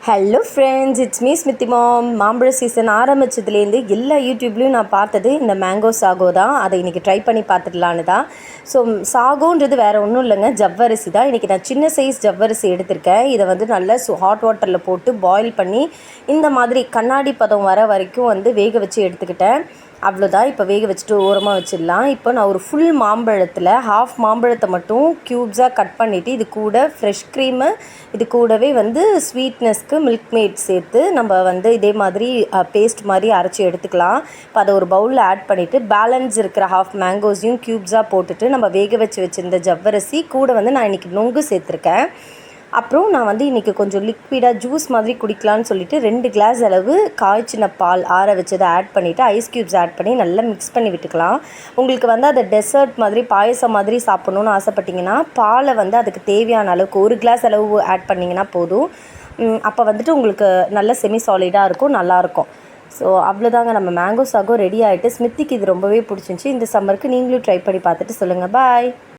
Hello friends, it's me Smriti மாம். மாம்பழ season ஆரம்பித்ததுலேருந்து எல்லா யூடியூப்லேயும் நான் பார்த்தது இந்த மேங்கோ சாகோ தான். அதை இன்றைக்கி ட்ரை பண்ணி பார்த்துடலான்னு தான். ஸோ சாகோன்றது வேறு ஒன்றும் இல்லைங்க, ஜவ்வரிசி தான். இன்றைக்கி நான் சின்ன சைஸ் ஜவ்வரிசி எடுத்திருக்கேன். இதை வந்து நல்லா ஹாட் வாட்டரில் போட்டு பாயில் பண்ணி இந்த மாதிரி கண்ணாடி பதம் வர வரைக்கும் வந்து வேக வச்சு எடுத்துக்கிட்டேன். அவ்வளோதான். இப்போ வேக வச்சுட்டு ஓரமாக வச்சிடலாம். இப்போ நான் ஒரு ஃபுல் மாம்பழத்தில் ஹாஃப் மாம்பழத்தை மட்டும் க்யூப்ஸாக கட் பண்ணிவிட்டு இது கூட ஃப்ரெஷ் க்ரீமு, இது கூடவே வந்து ஸ்வீட்னஸ்க்கு மில்க் மேட் சேர்த்து நம்ம வந்து இதே மாதிரி பேஸ்ட் மாதிரி அரைச்சி எடுத்துக்கலாம். இப்போ அதை ஒரு பவுலில் ஆட் பண்ணிவிட்டு பேலன்ஸ் இருக்கிற ஹாஃப் மேங்கோஸையும் க்யூப்ஸாக போட்டுட்டு நம்ம வேக வச்சுருந்த ஜவ்வரிசி கூட வந்து நான் இன்றைக்கி நொங்கு சேர்த்துருக்கேன். அப்புறம் நான் வந்து இன்றைக்கி கொஞ்சம் லிக்விடாக ஜூஸ் மாதிரி குடிக்கலான்னு சொல்லிவிட்டு 2 கிளாஸ் அளவு காய்ச்சின பால் ஆற வச்சதை ஆட் பண்ணிவிட்டு ஐஸ் க்யூப்ஸ் ஆட் பண்ணி நல்லா மிக்ஸ் பண்ணி விட்டுக்கலாம். உங்களுக்கு வந்து அதை டெசர்ட் மாதிரி பாயசம் மாதிரி சாப்பிட்ணுன்னு ஆசைப்பட்டிங்கன்னா பாலை வந்து அதுக்கு தேவையான அளவுக்கு 1 கிளாஸ் அளவு ஆட் பண்ணிங்கன்னா போதும். அப்போ வந்துட்டு உங்களுக்கு நல்ல செமி சாலிடாக இருக்கும், நல்லாயிருக்கும். ஸோ அவ்வளோதாங்க, நம்ம மேங்கோ சாகோ ரெடி ஆகிட்டு. ஸ்மித்திக்கு இது ரொம்பவே பிடிச்சிருந்துச்சி. இந்த சம்மருக்கு நீங்களும் ட்ரை பண்ணி பார்த்துட்டு சொல்லுங்கள். பாய்.